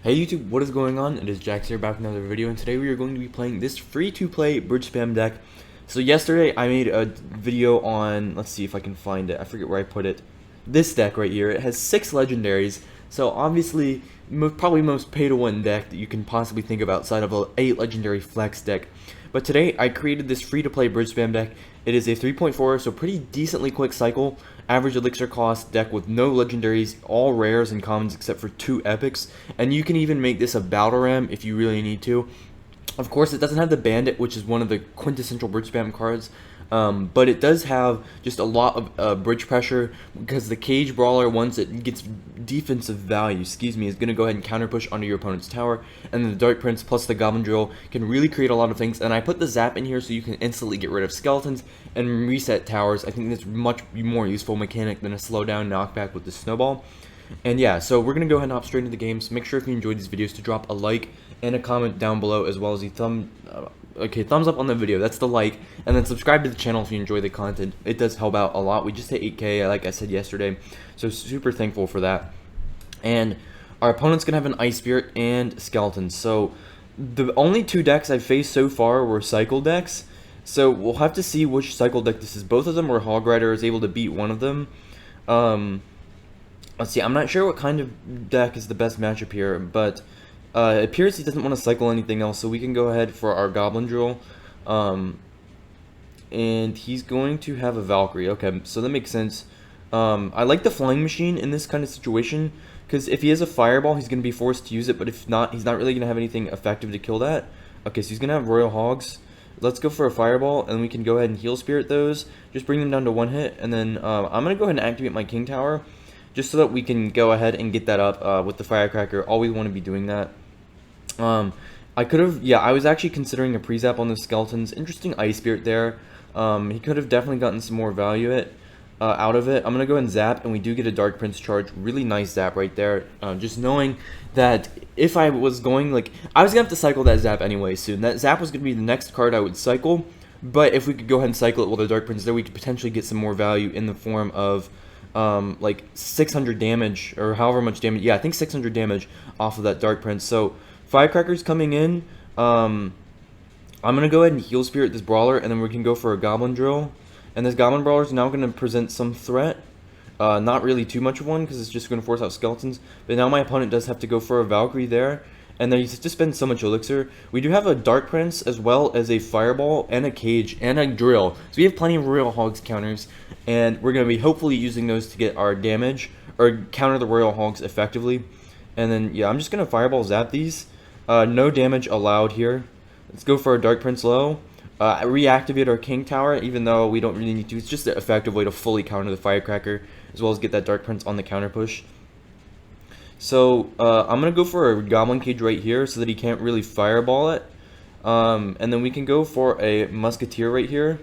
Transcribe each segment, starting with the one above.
Hey YouTube, what is going on? It is Jax here back with another video, and today we are going to be playing this free-to-play Bridgespam deck. So yesterday I made a video on, let's see if I can find it, I forget where I put it, this deck right here. It has 6 legendaries, so obviously probably most pay-to-win deck that you can possibly think of outside of a 8 legendary flex deck. But today I created this free-to-play Bridgespam deck. It is a 3.4, so pretty decently quick cycle, average elixir cost deck with no legendaries, all rares and commons except for 2 epics, and you can even make this a battle ram if you really need to. Of course, it doesn't have the bandit, which is one of the quintessential Bridgespam cards, but it does have just a lot of bridge pressure, because the cage brawler, once it gets defensive value, is going to go ahead and counter push onto your opponent's tower, and then the Dark Prince plus the Goblin Drill can really create a lot of things. And I put the zap in here so you can instantly get rid of skeletons and reset towers. I think that's much more useful mechanic than a slowdown knockback with the snowball. And yeah, so we're going to go ahead and hop straight into the game. So make sure if you enjoyed these videos to drop a like and a comment down below, as well as a thumbs up on the video. That's the like, and then subscribe to the channel if you enjoy the content. It does help out a lot. We just hit 8K, like I said yesterday, so super thankful for that. And our opponent's gonna have an Ice Spirit and Skeletons. So the only 2 decks I've faced so far were cycle decks, so we'll have to see which cycle deck this is. Both of them were Hog Rider is able to beat one of them. Let's see, I'm not sure what kind of deck is the best matchup here, but it appears he doesn't want to cycle anything else, so we can go ahead for our Goblin Drill. And he's going to have a Valkyrie. Okay, so that makes sense. I like the Flying Machine in this kind of situation, because if he has a Fireball, he's going to be forced to use it, but if not, he's not really going to have anything effective to kill that. Okay, so he's going to have Royal Hogs. Let's go for a Fireball, and we can go ahead and Heal Spirit those. Just bring them down to 1 hit, and then I'm going to go ahead and activate my King Tower, just so that we can go ahead and get that up with the Firecracker. Always want to be doing that. I could have, yeah, I was actually considering a pre-zap on the Skeletons. Interesting Ice Spirit there. He could have definitely gotten some more value out of it. I'm going to go ahead and zap, and we do get a Dark Prince charge. Really nice zap right there. Just knowing that if I was going, like, I was going to have to cycle that zap anyway soon. That zap was going to be the next card I would cycle, but if we could go ahead and cycle it with the Dark Prince there, we could potentially get some more value in the form of like 600 damage, or however much damage. Yeah, I think 600 damage off of that Dark Prince. So Firecracker's coming in. I'm going to go ahead and Heal Spirit this Brawler, and then we can go for a Goblin Drill. And this Goblin Brawler is now going to present some threat. Not really too much of one, because it's just going to force out Skeletons. But now my opponent does have to go for a Valkyrie there. And then he's just spend so much Elixir. We do have a Dark Prince, as well as a Fireball, and a Cage, and a Drill. So we have plenty of Royal Hogs counters. And we're going to be hopefully using those to get our damage, or counter the Royal Hogs effectively. And then, yeah, I'm just going to Fireball zap these. No damage allowed here. Let's go for a Dark Prince low. Reactivate our King Tower, even though we don't really need to. It's just an effective way to fully counter the Firecracker, as well as get that Dark Prince on the counter push. So I'm going to go for a Goblin Cage right here so that he can't really Fireball it. And then we can go for a Musketeer right here.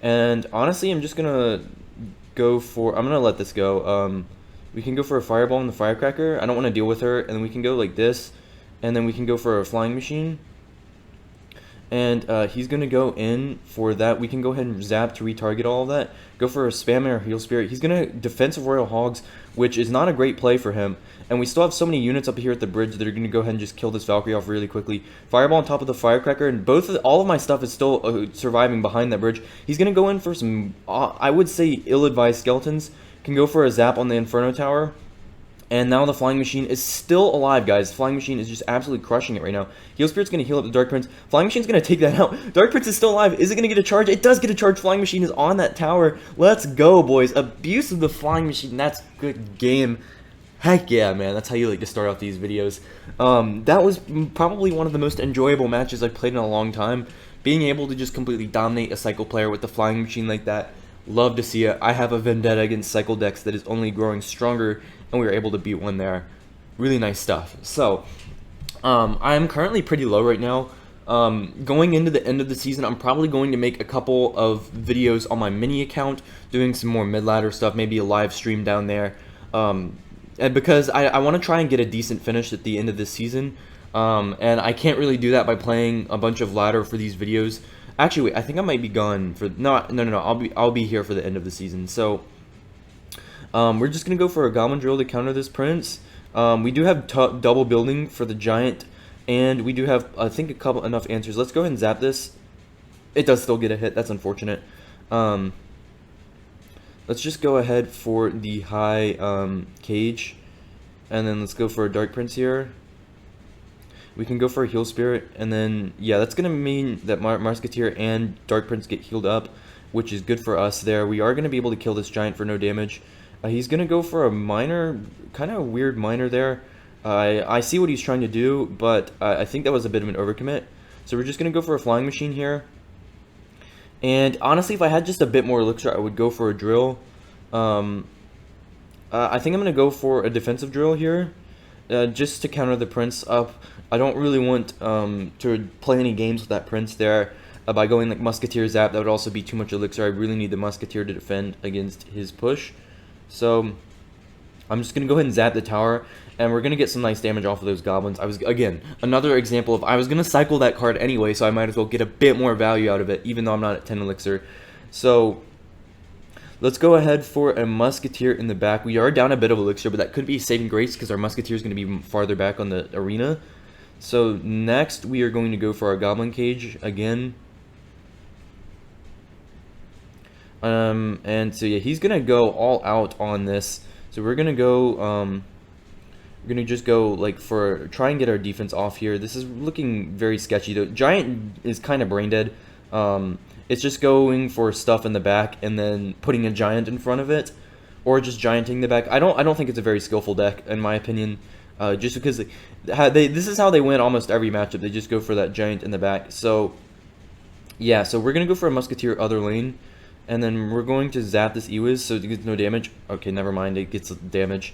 And honestly, I'm just going to go for, I'm going to let this go. We can go for a Fireball on the Firecracker. I don't want to deal with her. And then we can go like this. And then we can go for a Flying Machine. And he's going to go in for that. We can go ahead and zap to retarget all of that. Go for a Spam or Heal Spirit. He's going to Defensive Royal Hogs, which is not a great play for him. And we still have so many units up here at the bridge that are going to go ahead and just kill this Valkyrie off really quickly. Fireball on top of the Firecracker, and all of my stuff is still surviving behind that bridge. He's going to go in for some, I would say, ill-advised Skeletons. Can go for a zap on the Inferno Tower. And now the Flying Machine is still alive, guys. The Flying Machine is just absolutely crushing it right now. Heal Spirit's going to heal up the Dark Prince. Flying Machine's going to take that out. Dark Prince is still alive. Is it going to get a charge? It does get a charge. Flying Machine is on that tower. Let's go, boys. Abuse of the Flying Machine. That's good game. Heck yeah, man. That's how you like to start off these videos. That was probably one of the most enjoyable matches I've played in a long time. Being able to just completely dominate a cycle player with the Flying Machine like that. Love to see it. I have a vendetta against cycle decks that is only growing stronger, and we were able to beat one there. Really nice stuff. So, I am currently pretty low right now. Going into the end of the season, I'm probably going to make a couple of videos on my mini account, doing some more mid-ladder stuff, maybe a live stream down there. And because I want to try and get a decent finish at the end of this season, and I can't really do that by playing a bunch of ladder for these videos. Actually, wait, I think I might be gone for no. I'll be here for the end of the season. So, we're just gonna go for a Goblin Drill to counter this Prince. We do have double building for the giant, and we do have, I think, enough answers. Let's go ahead and zap this. It does still get a hit. That's unfortunate. Let's just go ahead for the high cage, and then let's go for a Dark Prince here. We can go for a Heal Spirit, and then, yeah, that's going to mean that Musketeer and Dark Prince get healed up, which is good for us there. We are going to be able to kill this giant for no damage. He's going to go for a minor, kind of weird minor there. I see what he's trying to do, but I think that was a bit of an overcommit. So we're just going to go for a Flying Machine here. And honestly, if I had just a bit more elixir, I would go for a drill. I think I'm going to go for a defensive drill here, just to counter the prince up. I don't really want to play any games with that prince there. By going like Musketeer Zap, that would also be too much elixir. I really need the Musketeer to defend against his push. So I'm just going to go ahead and zap the tower, and we're going to get some nice damage off of those goblins. Again, another example of I was going to cycle that card anyway, so I might as well get a bit more value out of it, even though I'm not at 10 elixir. So let's go ahead for a Musketeer in the back. We are down a bit of elixir, but that could be saving grace because our Musketeer is going to be farther back on the arena. So next, we are going to go for our Goblin Cage again. And so yeah, he's going to go all out on this. So we're going to go, we're going to just go like try and get our defense off here. This is looking very sketchy though. Giant is kind of brain dead. It's just going for stuff in the back and then putting a giant in front of it, or just gianting the back. I don't think it's a very skillful deck in my opinion. Just because this is how they win almost every matchup. They just go for that giant in the back. So yeah, so we're gonna go for a Musketeer other lane, and then we're going to zap this Ewiz so it gets no damage. Okay, never mind, it gets damage.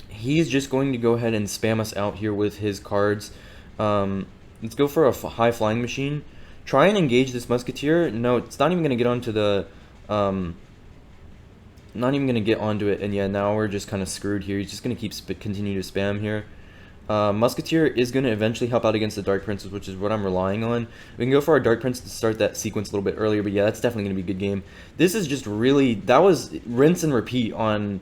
He's just going to go ahead and spam us out here with his cards. Let's go for a high Flying Machine. Try and engage this Musketeer. No, it's not even gonna get onto the not even gonna get onto it, and yeah, now we're just kind of screwed here. He's just gonna continue to spam here. Musketeer is gonna eventually help out against the Dark Princes, which is what I'm relying on. We can go for our Dark Prince to start that sequence a little bit earlier, but yeah, that's definitely gonna be a good game. This is just really, that was rinse and repeat on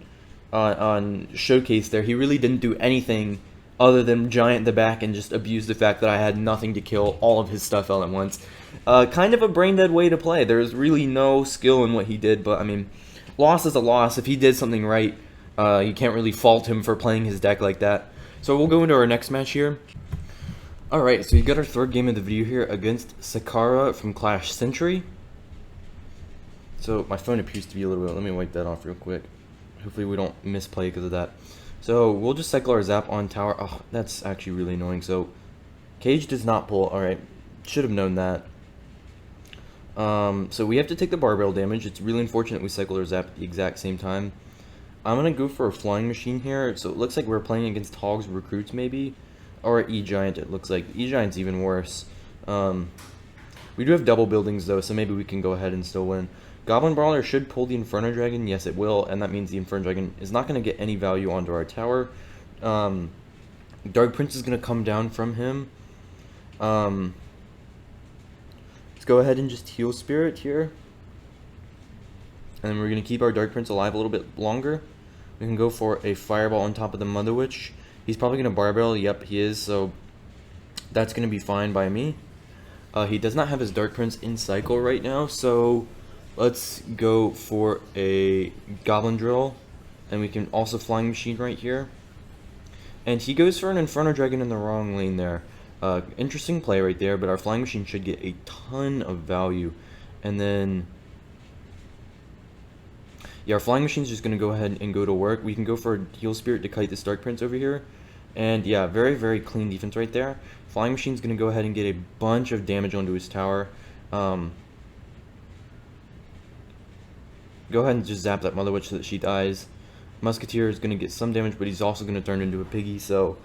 Showcase there. He really didn't do anything other than giant the back and just abuse the fact that I had nothing to kill all of his stuff all at once. Kind of a brain dead way to play. There's really no skill in what he did, but I mean, loss is a loss. If he did something right, you can't really fault him for playing his deck like that. So we'll go into our next match here. Alright, so we got our third game of the video here against Sakara from Clash Century. So my phone appears to be a little bit, let me wipe that off real quick. Hopefully we don't misplay because of that. So we'll just cycle our zap on tower. Oh, that's actually really annoying. So Cage does not pull. Alright, should have known that. So we have to take the barbell damage. It's really unfortunate we cycled our zap at the exact same time. I'm going to go for a Flying Machine here. So it looks like we're playing against Hogs Recruits maybe. Or E-Giant it looks like. E-Giant's even worse. We do have double buildings though, so maybe we can go ahead and still win. Goblin Brawler should pull the Inferno Dragon. Yes, it will. And that means the Inferno Dragon is not going to get any value onto our tower. Dark Prince is going to come down from him. Let's go ahead and just heal Spirit here. And then we're going to keep our Dark Prince alive a little bit longer. We can go for a Fireball on top of the Mother Witch. He's probably going to Barbell. Yep, he is. So that's going to be fine by me. He does not have his Dark Prince in cycle right now. So let's go for a Goblin Drill. And we can also Flying Machine right here. And he goes for an Inferno Dragon in the wrong lane there. Interesting play right there, but our Flying Machine should get a ton of value. And then yeah, our Flying Machine's just going to go ahead and go to work. We can go for a Heal Spirit to kite this Dark Prince over here. And yeah, very, very clean defense right there. Flying Machine's going to go ahead and get a bunch of damage onto his tower. Go ahead and just zap that Mother Witch so that she dies. Musketeer is going to get some damage, but he's also going to turn into a piggy. So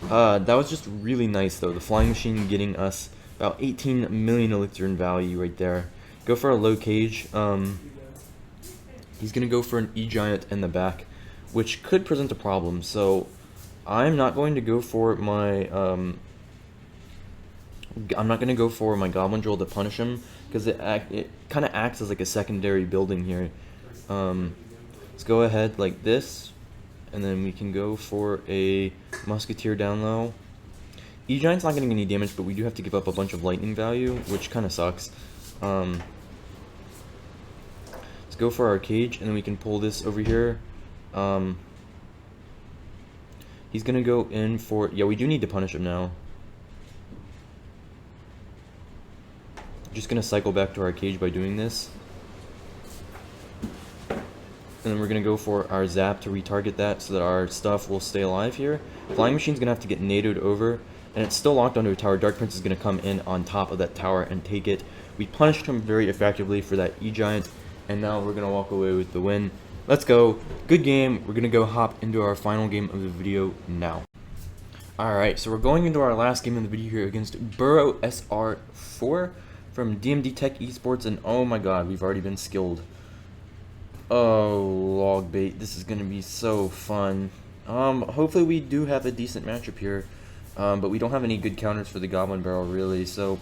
that was just really nice though. The Flying Machine getting us about 18 million elixir in value right there. Go for a low cage. He's going to go for an E-Giant in the back, which could present a problem. So I'm not going to go for my Goblin Drill to punish him, because it kind of acts as like a secondary building here. Let's go ahead like this. and then we can go for a Musketeer down low. E-Giant's not getting any damage, but we do have to give up a bunch of lightning value, which kind of sucks. Let's go for our cage, and then we can pull this over here. He's gonna go in for... Yeah, we do need to punish him now. Just gonna cycle back to our cage by doing this. And then we're gonna go for our zap to retarget that so that our stuff will stay alive here. Flying Machine's gonna have to get nadoed over, and it's still locked onto a tower. Dark Prince is gonna come in on top of that tower and take it. We punished him very effectively for that E-Giant, and now we're gonna walk away with the win. Let's go. Good game. We're gonna go hop into our final game of the video now. Alright, so we're going into our last game of the video here against Burrow SR4 from DMD Tech Esports, and oh my god, we've already been skilled. Oh, log bait. This is gonna be so fun. Hopefully we do have a decent matchup here, but we don't have any good counters for the Goblin Barrel really, so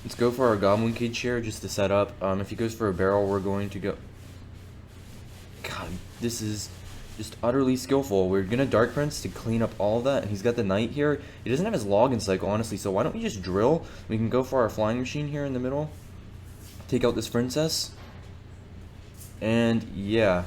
let's go for our Goblin Cage here just to set up. If he goes for a barrel, we're going to go... God, this is just utterly skillful. We're gonna Dark Prince to clean up all of that, and he's got the Knight here. He doesn't have his login cycle, honestly, so why don't we just drill? We can go for our Flying Machine here in the middle, take out this Princess, and yeah,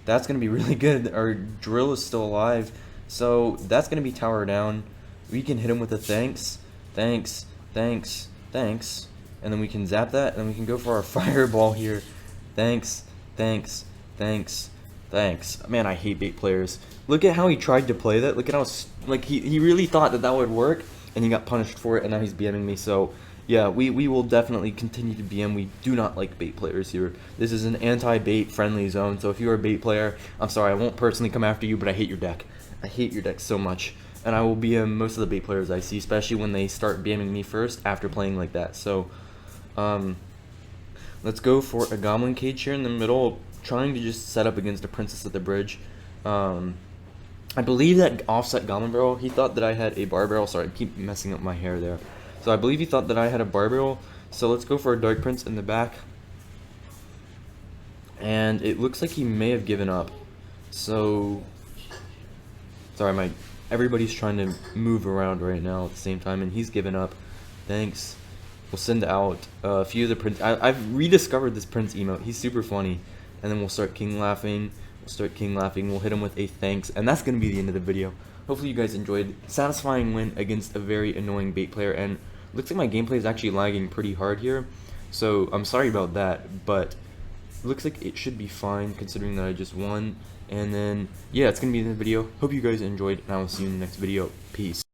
that's gonna be really good. Our drill is still alive, so that's gonna be tower down. We can hit him with a thanks, thanks, thanks, thanks, and then we can zap that, and then we can go for our fireball here. Thanks, thanks, thanks, thanks. Man, I hate bait players. Look at how he tried to play that. Look at how, like, he really thought that that would work, and he got punished for it, and now he's BMing me. So, yeah, we will definitely continue to BM. We do not like bait players here. This is an anti-bait friendly zone, so if you're a bait player, I'm sorry, I won't personally come after you, but I hate your deck. I hate your deck so much. And I will BM most of the bait players I see, especially when they start BMing me first after playing like that. So, let's go for a Goblin Cage here in the middle, trying to just set up against a Princess at the bridge. I believe that offset Goblin Barrel, he thought that I had a Bar Barrel. Sorry, I keep messing up my hair there. So I believe he thought that I had a Bar Barrel. So let's go for a Dark Prince in the back. And it looks like he may have given up. So, sorry, everybody's trying to move around right now at the same time, and he's given up. Thanks. We'll send out a few of the Prince. I've rediscovered this Prince emote. He's super funny. And then we'll start King Laughing. We'll hit him with a thanks. And that's going to be the end of the video. Hopefully you guys enjoyed. Satisfying win against a very annoying bait player. And looks like my gameplay is actually lagging pretty hard here. So I'm sorry about that. But looks like it should be fine considering that I just won. And then, yeah, it's going to be the end of the video. Hope you guys enjoyed. And I will see you in the next video. Peace.